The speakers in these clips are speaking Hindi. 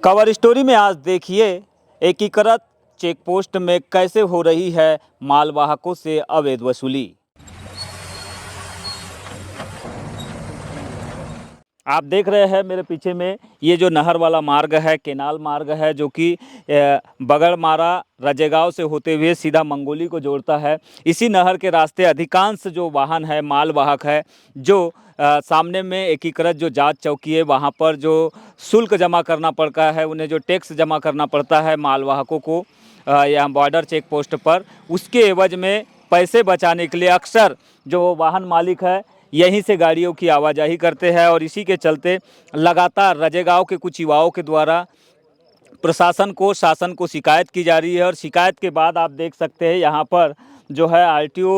कवर स्टोरी में आज देखिए एकीकृत चेक पोस्ट में कैसे हो रही है मालवाहकों से अवैध वसूली। आप देख रहे हैं मेरे पीछे में ये जो नहर वाला मार्ग है, केनाल मार्ग है, जो कि बगड़मारा रजेगांव से होते हुए सीधा मंगोली को जोड़ता है। इसी नहर के रास्ते अधिकांश जो वाहन है, मालवाहक है, जो सामने में एकीकृत जो जांच चौकी है, वहाँ पर जो शुल्क जमा करना पड़ता है, उन्हें जो टैक्स जमा करना पड़ता है मालवाहकों को यहाँ बॉर्डर चेक पोस्ट पर, उसके एवज में पैसे बचाने के लिए अक्सर जो वाहन मालिक है यहीं से गाड़ियों की आवाजाही करते हैं। और इसी के चलते लगातार रजेगांव के कुछ युवाओं के द्वारा प्रशासन को, शासन को शिकायत की जा रही है। और शिकायत के बाद आप देख सकते हैं यहाँ पर जो है आरटीओ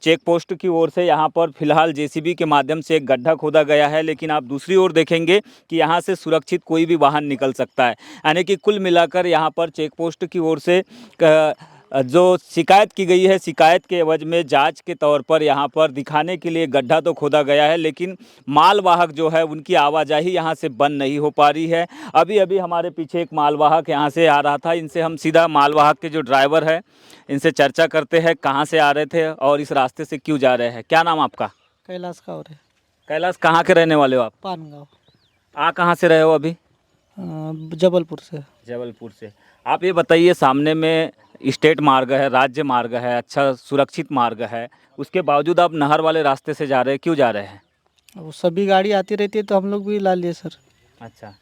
चेक पोस्ट की ओर से यहाँ पर फिलहाल जेसीबी के माध्यम से एक गड्ढा खोदा गया है, लेकिन आप दूसरी ओर देखेंगे कि यहाँ से सुरक्षित कोई भी वाहन निकल सकता है। यानी कि कुल मिलाकर यहाँ पर चेक पोस्ट की ओर से जो शिकायत की गई है, शिकायत के एवज में जांच के तौर पर यहाँ पर दिखाने के लिए गड्ढा तो खोदा गया है, लेकिन मालवाहक जो है उनकी आवाजाही यहाँ से बंद नहीं हो पा रही है। अभी अभी हमारे पीछे एक मालवाहक यहाँ से आ रहा था, इनसे हम सीधा मालवाहक के जो ड्राइवर है इनसे चर्चा करते हैं, कहाँ से आ रहे थे और इस रास्ते से क्यों जा रहे हैं। क्या नाम आपका? कैलाश का और है। कैलाश, कहाँ के रहने वाले हो आप? पानगांव। आ कहाँ से रहे हो अभी? जबलपुर से। जबलपुर से। आप ये बताइए, सामने में स्टेट मार्ग है, राज्य मार्ग है, अच्छा सुरक्षित मार्ग है, उसके बावजूद आप नहर वाले रास्ते से जा रहे हैं, क्यों जा रहे हैं? वो सभी गाड़ी आती रहती है तो हम लोग भी ला लिए सर। अच्छा,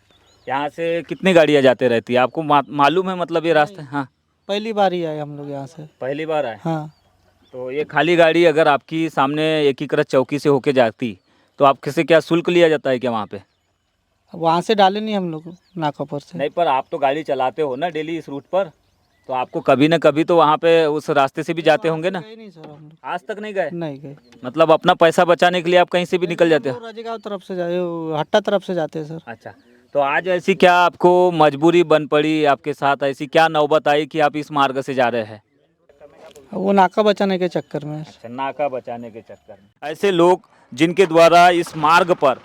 यहाँ से कितनी गाड़ियाँ जाते रहती है आपको मालूम है? मतलब ये रास्ता, हाँ पहली बार ही आए हम लोग यहाँ से। पहली बार आए? हाँ। तो ये खाली गाड़ी अगर आपकी सामने एकीकृत चौकी से होके जाती तो आपके से क्या शुल्क लिया जाता है क्या वहाँ पे? वहाँ से डाले नहीं हम लोग नाका पर से। नहीं, पर आप तो गाड़ी चलाते हो ना डेली इस रूट पर, तो आपको कभी न कभी तो वहाँ पे उस रास्ते से भी जाते होंगे ना? नहीं सर, हम लोग आज तक नहीं गए? नहीं गए। मतलब अपना पैसा बचाने के लिए आप कहीं से भी निकल जाते हो? रजेगांव तरफ से जाए, हट्टा तरफ से जाते हैं सर। अच्छा, तो आज ऐसी क्या आपको मजबूरी बन पड़ी, आपके साथ ऐसी क्या नौबत आई कि आप इस मार्ग से जा रहे हैं? वो नाका बचाने के चक्कर में। अच्छा, नाका बचाने के चक्कर में। ऐसे लोग जिनके द्वारा इस मार्ग पर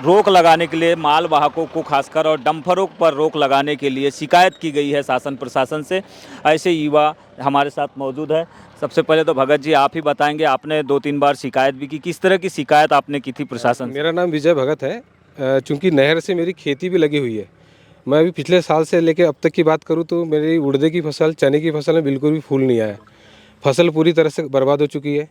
रोक लगाने के लिए, मालवाहकों को खासकर और डंफरों पर रोक लगाने के लिए शिकायत की गई है शासन प्रशासन से, ऐसे युवा हमारे साथ मौजूद है। सबसे पहले तो भगत जी आप ही बताएंगे, आपने 2-3 बार शिकायत भी की, किस तरह की शिकायत आपने की थी प्रशासन से? मेरा नाम विजय भगत है। चूँकि नहर से मेरी खेती भी लगी हुई है, मैं अभी पिछले साल से लेकर अब तक की बात करूँ तो मेरी उड़दे की फसल, चने की फसल में बिल्कुल भी फूल नहीं आया। फसल पूरी तरह से बर्बाद हो चुकी है।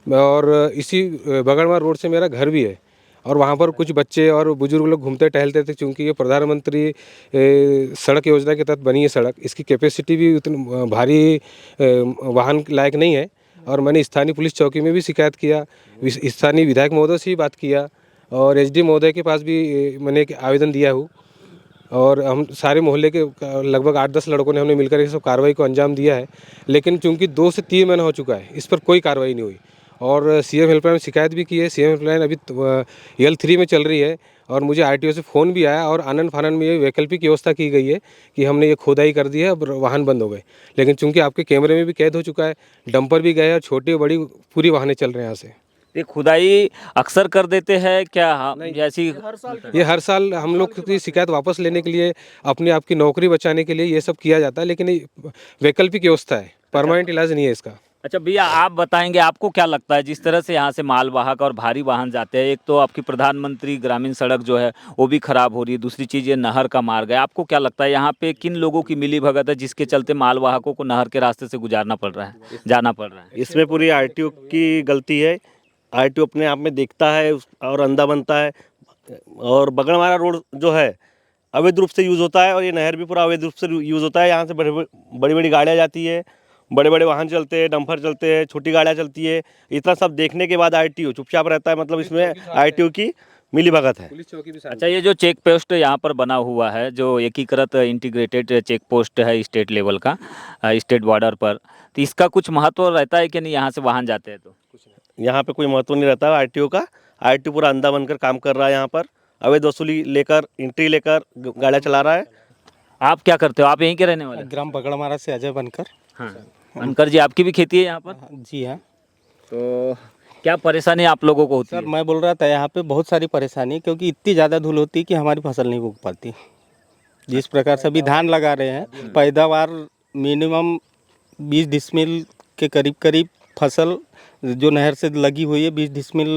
और इसी बगड़मार रोड से मेरा घर भी है और वहाँ पर कुछ बच्चे और बुजुर्ग लोग घूमते टहलते थे। चूँकि ये प्रधानमंत्री सड़क योजना के तहत बनी है सड़क, इसकी कैपेसिटी भी उतनी भारी वाहन लायक नहीं है। और मैंने स्थानीय पुलिस चौकी में भी शिकायत किया, स्थानीय विधायक महोदय से भी बात किया और एसडी महोदय के पास भी मैंने एक आवेदन दिया हूँ। और हम सारे मोहल्ले के लगभग 8-10 लड़कों ने हमने मिलकर इस सब कार्रवाई को अंजाम दिया है। लेकिन चूंकि 2 से 3 महीना हो चुका है, इस पर कोई कार्रवाई नहीं हुई। और सीएम हेल्पलाइन में शिकायत भी की है। सीएम हेल्पलाइन अभी L3 में चल रही है और मुझे आरटीओ से फ़ोन भी आया और आनन फानन में ये वैकल्पिक व्यवस्था की गई है कि हमने ये खोदाई कर दी है, अब वाहन बंद हो गए। लेकिन चूंकि आपके कैमरे में भी कैद हो चुका है, डंपर भी गए और छोटी बड़ी पूरी वाहनें चल रहे हैं यहाँ से। ये खुदाई अक्सर कर देते हैं क्या? जैसी ये हर साल हम लोग की शिकायत वापस लेने के लिए, अपने आप की नौकरी बचाने के लिए ये सब किया जाता है। लेकिन ये वैकल्पिक व्यवस्था है, परमानेंट इलाज नहीं है इसका। अच्छा भैया, आप बताएंगे आपको क्या लगता है जिस तरह से यहाँ से मालवाहक और भारी वाहन जाते हैं, एक तो आपकी प्रधानमंत्री ग्रामीण सड़क जो है वो भी खराब हो रही है, दूसरी चीज़ ये नहर का मार्ग है, आपको क्या लगता है यहाँ पे किन लोगों की मिली भगत है जिसके चलते मालवाहकों को नहर के रास्ते से गुजारना पड़ रहा है, जाना पड़ रहा है? इसमें पूरी आरटीओ की गलती है। आरटीओ अपने आप में देखता है और अंधा बनता है। और बगड़मारा रोड जो है अवैध रूप से यूज़ होता है और ये नहर भी पूरा अवैध रूप से यूज़ होता है। यहाँ से बड़ी बड़ी गाड़ियाँ जाती है, बड़े बड़े वाहन चलते हैं, डंपर चलते हैं, छोटी गाड़ियाँ चलती है। इतना सब देखने के बाद आरटीओ चुपचाप रहता है, मतलब इसमें आरटीओ की मिली भगत है। अच्छा, ये जो चेक पोस्ट यहाँ पर बना हुआ है, जो एकीकृत इंटीग्रेटेड चेक पोस्ट है स्टेट लेवल का, स्टेट बॉर्डर पर, तो इसका कुछ महत्व रहता है कि नहीं यहाँ से वाहन जाते हैं तो? यहाँ पे कोई महत्व नहीं रहता आरटीओ का। आरटीओ पूरा अंधा बनकर काम कर रहा है। यहाँ पर अवैध वसूली लेकर, एंट्री लेकर गाड़ियाँ चला रहा है। आप क्या करते हो? आप यहीं के रहने वाले? ग्राम बगड़मारा से अजय बनकर। हाँ, बनकर जी, आपकी भी खेती है यहाँ पर? जी हाँ। तो क्या परेशानी आप लोगों को होती सर है? मैं बोल रहा था यहाँ पे बहुत सारी परेशानी, क्योंकि इतनी ज़्यादा धूल होती है कि हमारी फसल नहीं उग पाती। जिस प्रकार से अभी धान लगा रहे हैं, पैदावार मिनिमम 20 डिसमिल के करीब करीब फसल जो नहर से लगी हुई है, 20 डिसमिल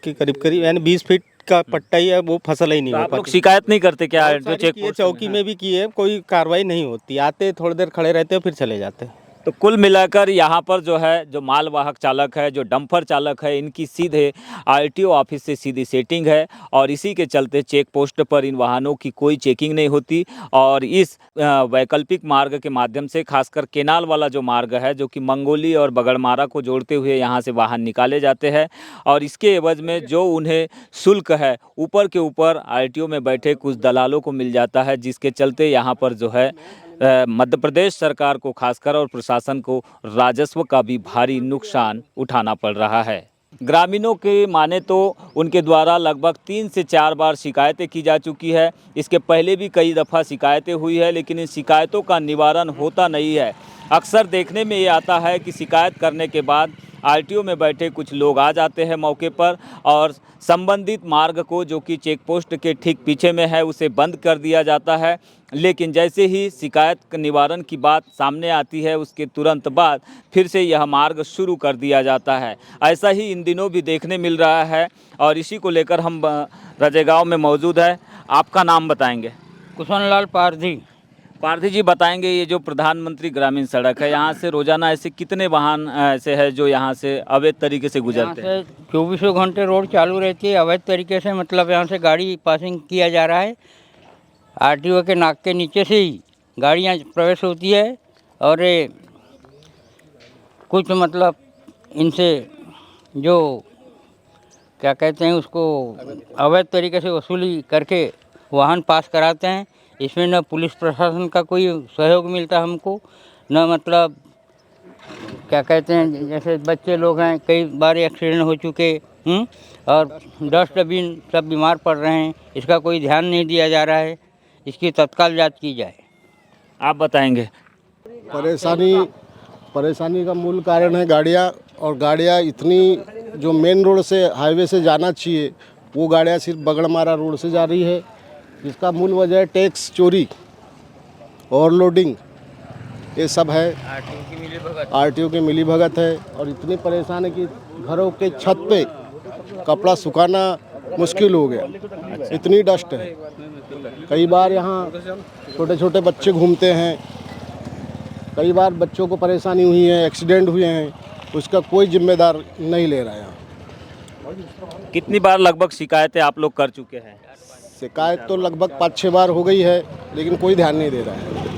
के करीब करीब, यानी 20 फीट का पट्टा ही है, वो फसल ही नहीं तो हो आप लोग पाती। शिकायत नहीं करते क्या बहुत जो सारी चेक किए, पोस्ट चौकी में भी किए, कोई कार्रवाई नहीं होती। आते थोड़ी देर खड़े रहते हैं, फिर चले जाते हैं। तो कुल मिलाकर यहाँ पर जो है जो मालवाहक चालक है, जो डंपर चालक है, इनकी सीधे आरटीओ ऑफिस से सीधी सेटिंग है और इसी के चलते चेक पोस्ट पर इन वाहनों की कोई चेकिंग नहीं होती। और इस वैकल्पिक मार्ग के माध्यम से खासकर केनाल वाला जो मार्ग है, जो कि मंगोली और बगड़मारा को जोड़ते हुए यहाँ से वाहन निकाले जाते हैं और इसके एवज में जो उन्हें शुल्क है ऊपर के ऊपर आरटीओ में बैठे कुछ दलालों को मिल जाता है, जिसके चलते यहाँ पर जो है मध्य प्रदेश सरकार को खासकर और प्रशासन को राजस्व का भी भारी नुकसान उठाना पड़ रहा है। ग्रामीणों के माने तो उनके द्वारा लगभग 3 से 4 बार शिकायतें की जा चुकी है। इसके पहले भी कई दफ़ा शिकायतें हुई है, लेकिन इन शिकायतों का निवारण होता नहीं है। अक्सर देखने में ये आता है कि शिकायत करने के बाद आरटीओ में बैठे कुछ लोग आ जाते हैं मौके पर और संबंधित मार्ग को, जो कि चेक पोस्ट के ठीक पीछे में है, उसे बंद कर दिया जाता है। लेकिन जैसे ही शिकायत निवारण की बात सामने आती है, उसके तुरंत बाद फिर से यह मार्ग शुरू कर दिया जाता है। ऐसा ही इन दिनों भी देखने मिल रहा है और इसी को लेकर हम रजेगांव में मौजूद है। आपका नाम बताएंगे? कुशनलाल पारधी। पारधी जी, बताएंगे ये जो प्रधानमंत्री ग्रामीण सड़क है, यहाँ से रोजाना ऐसे कितने वाहन ऐसे हैं जो यहाँ से अवैध तरीके से यहाँ गुजरते हैं? से 24 घंटे रोड चालू रहती है अवैध तरीके से, मतलब यहाँ से गाड़ी पासिंग किया जा रहा है। आरटीओ के नाक के नीचे से ही गाड़ियाँ प्रवेश होती है और ये कुछ मतलब इनसे जो क्या कहते हैं उसको अवैध तरीके से वसूली करके वाहन पास कराते हैं। इसमें न पुलिस प्रशासन का कोई सहयोग मिलता हमको, न मतलब क्या कहते हैं, जैसे बच्चे लोग हैं, कई बार एक्सीडेंट हो चुके, और डस्टबिन सब बीमार पड़ रहे हैं, इसका कोई ध्यान नहीं दिया जा रहा है। इसकी तत्काल जांच की जाए। आप बताएंगे? परेशानी का मूल कारण है गाड़ियाँ, और गाड़ियाँ इतनी जो मेन रोड से हाईवे से जाना चाहिए, वो गाड़ियाँ सिर्फ बगड़मारा रोड से जा रही है, जिसका मूल वजह है टैक्स चोरी, ओवरलोडिंग, ये सब है। आरटीओ की मिलीभगत है और इतनी परेशान है कि घरों के छत पे कपड़ा सुखाना मुश्किल हो गया, इतनी डस्ट है। कई बार यहाँ छोटे छोटे बच्चे घूमते हैं, कई बार बच्चों को परेशानी हुई है, एक्सीडेंट हुए हैं, उसका कोई जिम्मेदार नहीं ले रहा है। यहाँ कितनी बार लगभग शिकायतें आप लोग कर चुके हैं? शिकायत तो लगभग 5-6 बार हो गई है, लेकिन कोई ध्यान नहीं दे रहा है।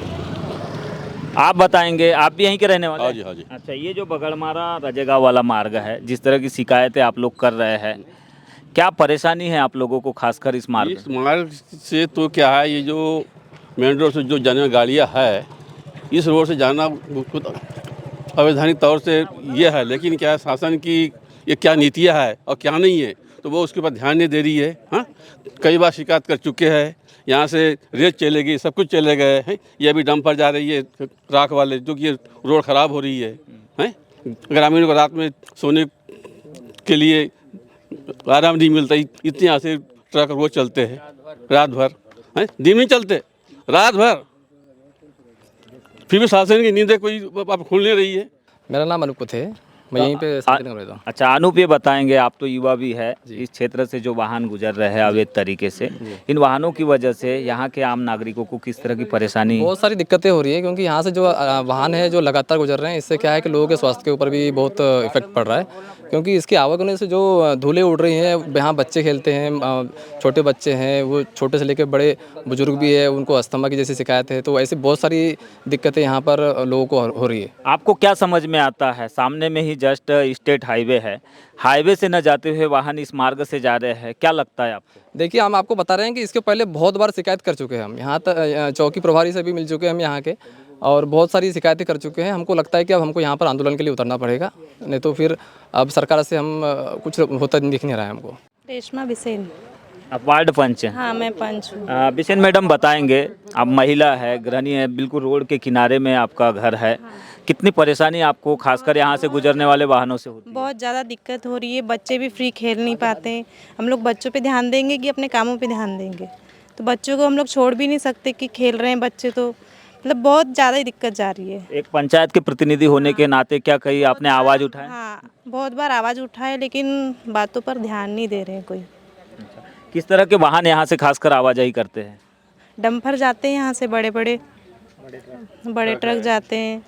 आप बताएंगे? आप भी यहीं के रहने वाले? हाँ जी, हाँ जी। अच्छा, ये जो बगड़मारा रजेगांव वाला मार्ग है, जिस तरह की शिकायतें आप लोग कर रहे हैं, क्या परेशानी है आप लोगों को खासकर इस मार्ग इस मार्ग से तो क्या है, ये जो मेन रोड से जो जाने वाली गाड़ियाँ है, इस रोड से जाना अवैधानिक तौर से ये है। लेकिन क्या है, शासन की ये क्या नीतियाँ है और क्या नहीं है, तो वो उसके ऊपर ध्यान नहीं दे रही है। हाँ, कई बार शिकायत कर चुके हैं, यहाँ से रेत चलेगी, सब कुछ चले गए हैं। ये अभी डंपर जा रही है राख वाले, जो कि रोड ख़राब हो रही है। ग्रामीणों को रात में सोने के लिए आराम नहीं मिलता, इतने यहाँ से ट्रक रोज चलते हैं रात भर, हैं, दिन नहीं चलते, रात भर। फिर भी शासन की नींदें कोई अब खुल नहीं रही है। मेरा नाम अनूप थे, मैं यहीं पे शांतिनगर रहता हूँ। अच्छा, अनूप, ये बताएंगे, आप तो युवा भी है, इस क्षेत्र से जो वाहन गुजर रहे हैं अवैध तरीके से, इन वाहनों की वजह से यहाँ के आम नागरिकों को किस तरह की परेशानी? बहुत सारी दिक्कतें हो रही है, क्योंकि यहाँ से जो वाहन है जो लगातार गुजर रहे हैं, इससे क्या है कि लोगों के स्वास्थ्य के ऊपर भी बहुत इफेक्ट पड़ रहा है। क्योंकि इसकी आवक होने से जो धूलें उड़ रही हैं, यहाँ बच्चे खेलते हैं, छोटे बच्चे हैं, वो छोटे से लेकर बड़े बुजुर्ग भी है, उनको अस्थमा की जैसी शिकायत है। तो ऐसी बहुत सारी दिक्कतें यहाँ पर लोगों को हो रही है। आपको क्या समझ में आता है? सामने में ही जस्ट स्टेट हाईवे है, हाईवे से न जाते हुए वाहन इस मार्ग से जा रहे हैं, क्या लगता है आपको? देखिए, हम आपको बता रहे हैं कि इसके पहले बहुत बार शिकायत कर चुके हैं हम, यहाँ तक चौकी प्रभारी से भी मिल चुके हैं हम यहाँ के, और बहुत सारी शिकायतें कर चुके हैं। हमको लगता है कि अब हमको यहाँ पर आंदोलन के लिए उतरना पड़ेगा, नहीं तो फिर अब सरकार से हम कुछ होता दिख नहीं रहा है हमको। रेशमा बिसेन। आप वार्ड पंच हैं? हाँ, मैं पंच हूँ। बिसेन मैडम, बताएंगे, आप महिला है, गृहिणी है, बिल्कुल रोड के किनारे में आपका घर है, कितनी परेशानी आपको खासकर यहाँ से गुजरने वाले वाहनों से होती है? बहुत ज़्यादा दिक्कत हो रही है, बच्चे भी फ्री खेल नहीं पाते। हम लोग बच्चों पे ध्यान देंगे कि अपने कामों पे ध्यान देंगे? तो बच्चों को हम लोग छोड़ भी नहीं सकते कि खेल रहे हैं बच्चे, तो मतलब बहुत ज़्यादा ही दिक्कत जा रही है। एक पंचायत के प्रतिनिधि होने के नाते क्या कहीं आपने आवाज़ उठाया? हाँ, बहुत बार आवाज़ उठाए लेकिन बातों पर ध्यान नहीं दे रहे हैं कोई। किस तरह के वाहन यहाँ से खासकर आवाजाही करते हैं? डंपर जाते हैं यहाँ से, बड़े बड़े ट्रक जाते हैं,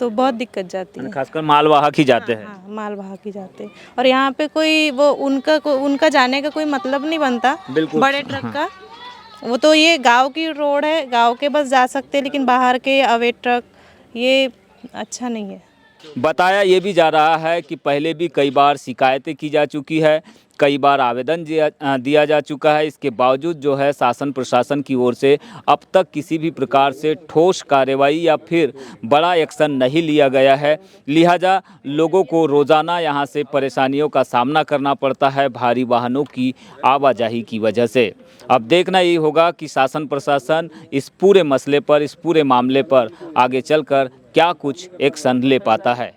तो बहुत दिक्कत जाती है। खासकर मालवाहक ही जाते हैं। हाँ, मालवाहक ही जाते हैं और यहाँ पे कोई वो उनका जाने का कोई मतलब नहीं बनता। बिल्कुल। बड़े ट्रक का वो तो ये गांव की रोड है, गांव के बस जा सकते हैं, लेकिन बाहर के अवैध ट्रक ये अच्छा नहीं है। बताया ये भी जा रहा है कि पहले भी कई बार शिकायतें की जा चुकी है, कई बार आवेदन दिया जा चुका है। इसके बावजूद जो है शासन प्रशासन की ओर से अब तक किसी भी प्रकार से ठोस कार्रवाई या फिर बड़ा एक्शन नहीं लिया गया है। लिहाजा लोगों को रोज़ाना यहाँ से परेशानियों का सामना करना पड़ता है भारी वाहनों की आवाजाही की वजह से। अब देखना यही होगा कि शासन प्रशासन इस पूरे मसले पर, इस पूरे मामले पर आगे चलकर क्या कुछ एक्शन ले पाता है।